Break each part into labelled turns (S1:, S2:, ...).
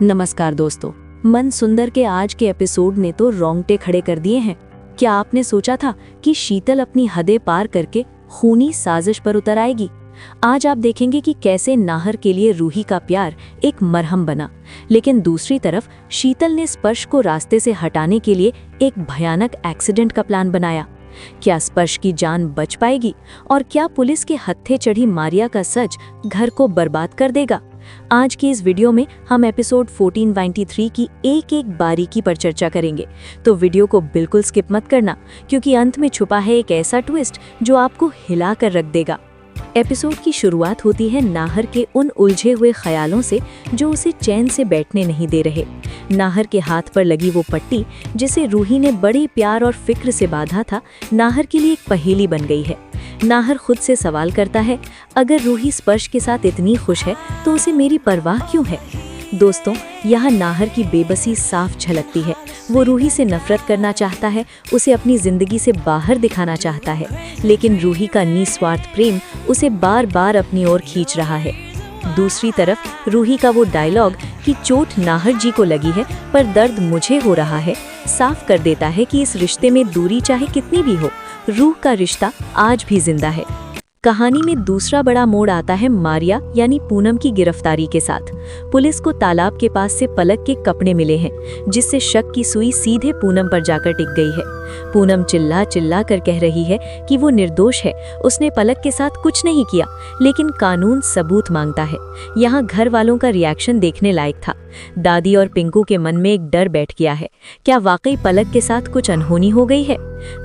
S1: नमस्कार दोस्तों, मन सुंदर के आज के एपिसोड ने तो रोंगटे खड़े कर दिए हैं। क्या आपने सोचा था कि शीतल अपनी हदें पार करके खूनी साजिश पर उतर आएगी? आज आप देखेंगे कि कैसे नाहर के लिए रूही का प्यार एक मरहम बना, लेकिन दूसरी तरफ शीतल ने स्पर्श को रास्ते से हटाने के लिए एक भयानक एक्सीडेंट का प्लान बनाया। क्या स्पर्श की जान बच पाएगी और क्या पुलिस के हत्थे चढ़ी मारिया का सच घर को बर्बाद कर देगा? आज की इस वीडियो में हम एपिसोड 1493 की एक एक बारीकी पर चर्चा करेंगे, तो वीडियो को बिल्कुल स्किप मत करना, क्योंकि अंत में छुपा है एक ऐसा ट्विस्ट जो आपको हिला कर रख देगा। एपिसोड की शुरुआत होती है नाहर के उन उलझे हुए ख्यालों से जो उसे चैन से बैठने नहीं दे रहे। नाहर के हाथ पर लगी वो पट्टी जिसे रूही ने बड़े प्यार और फिक्र से बांधा था, नाहर के लिए एक पहेली बन गई है। नाहर खुद से सवाल करता है, अगर रूही स्पर्श के साथ इतनी खुश है तो उसे मेरी परवाह क्यों है? दोस्तों, यहाँ नाहर की बेबसी साफ झलकती है। वो रूही से नफरत करना चाहता है, उसे अपनी जिंदगी से बाहर दिखाना चाहता है, लेकिन रूही का निस्वार्थ प्रेम उसे बार बार अपनी ओर खींच रहा है। दूसरी तरफ रूही का वो डायलॉग कि चोट नाहर जी को लगी है पर दर्द मुझे हो रहा है, साफ कर देता है कि इस रिश्ते में दूरी चाहे कितनी भी हो, रूह का रिश्ता आज भी जिंदा है। कहानी में दूसरा बड़ा मोड़ आता है मारिया यानी पूनम की गिरफ्तारी के साथ। पुलिस को तालाब के पास से पलक के कपड़े मिले हैं, जिससे शक की सुई सीधे पूनम पर जाकर टिक गई है। पूनम चिल्ला चिल्ला कर कह रही है कि वो निर्दोष है, उसने पलक के साथ कुछ नहीं किया, लेकिन कानून सबूत मांगता है। यहाँ घर वालों का रिएक्शन देखने लायक था। दादी और पिंकू के मन में एक डर बैठ गया है, क्या वाकई पलक के साथ कुछ अनहोनी हो गई है?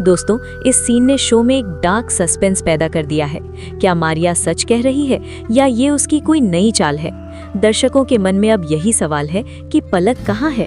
S1: दोस्तों, इस सीन ने शो में एक डार्क सस्पेंस पैदा कर दिया है। क्या मारिया सच कह रही है या ये उसकी कोई नई चाल है? दर्शकों के मन में अब यही सवाल है कि पलक कहाँ है?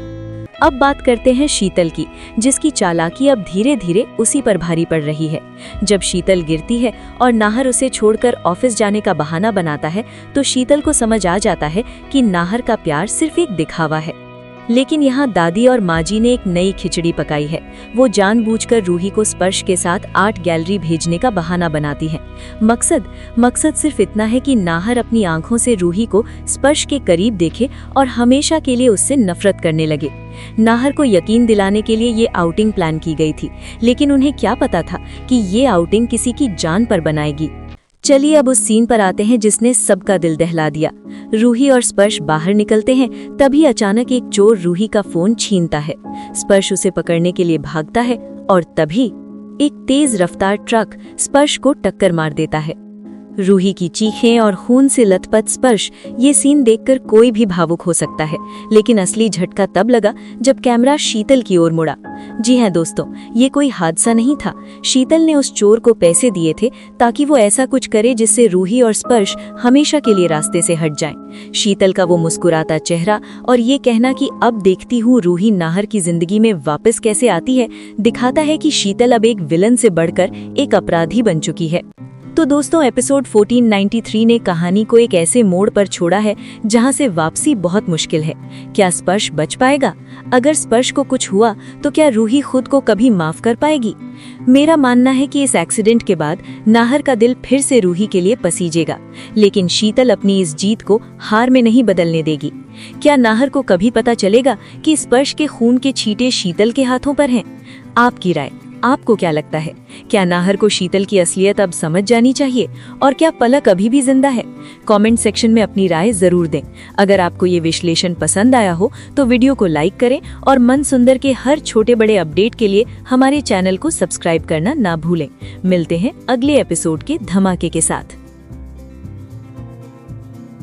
S1: अब बात करते हैं शीतल की, जिसकी चालाकी अब धीरे धीरे उसी पर भारी पड़ रही है। जब शीतल गिरती है और नाहर उसे छोड़कर ऑफिस जाने का बहाना बनाता है, तो शीतल को समझ आ जाता है कि नाहर का प्यार सिर्फ एक दिखावा है। लेकिन यहाँ दादी और माजी ने एक नई खिचड़ी पकाई है। वो जानबूझकर रूही को स्पर्श के साथ आर्ट गैलरी भेजने का बहाना बनाती है। मकसद सिर्फ इतना है कि नाहर अपनी आंखों से रूही को स्पर्श के करीब देखे और हमेशा के लिए उससे नफरत करने लगे। नाहर को यकीन दिलाने के लिए ये आउटिंग प्लान की गई थी, लेकिन उन्हें क्या पता था कि ये आउटिंग किसी की जान पर बनाएगी। चलिए अब उस सीन पर आते हैं जिसने सबका दिल दहला दिया। रूही और स्पर्श बाहर निकलते हैं, तभी अचानक एक चोर रूही का फोन छीनता है। स्पर्श उसे पकड़ने के लिए भागता है और तभी एक तेज रफ्तार ट्रक स्पर्श को टक्कर मार देता है। रूही की चीखें और खून से लथपथ स्पर्श, ये सीन देखकर कोई भी भावुक हो सकता है, लेकिन असली झटका तब लगा जब कैमरा शीतल की ओर मुड़ा। जी हाँ दोस्तों, ये कोई हादसा नहीं था। शीतल ने उस चोर को पैसे दिए थे ताकि वो ऐसा कुछ करे जिससे रूही और स्पर्श हमेशा के लिए रास्ते से हट जाएं। शीतल का वो मुस्कुराता चेहरा और ये कहना कि अब देखती हूँ रूही नाहर की जिंदगी में वापस कैसे आती है, दिखाता है कि शीतल अब एक विलन से बढ़कर एक अपराधी बन चुकी है। तो दोस्तों, एपिसोड 1493 ने कहानी को एक ऐसे मोड़ पर छोड़ा है जहां से वापसी बहुत मुश्किल है। क्या स्पर्श बच पाएगा? अगर स्पर्श को कुछ हुआ तो क्या रूही खुद को कभी माफ कर पाएगी? मेरा मानना है कि इस एक्सीडेंट के बाद नाहर का दिल फिर से रूही के लिए पसीजेगा, लेकिन शीतल अपनी इस जीत को हार में नहीं बदलने देगी। क्या नाहर को कभी पता चलेगा कि स्पर्श के खून के छींटे शीतल के हाथों पर हैं? आपकी राय, आपको क्या लगता है? क्या नाहर को शीतल की असलियत अब समझ जानी चाहिए और क्या पलक अभी भी जिंदा है? कमेंट सेक्शन में अपनी राय जरूर दें। अगर आपको ये विश्लेषण पसंद आया हो तो वीडियो को लाइक करें और मन सुंदर के हर छोटे बड़े अपडेट के लिए हमारे चैनल को सब्सक्राइब करना ना भूलें। मिलते हैं अगले एपिसोड के धमाके के साथ।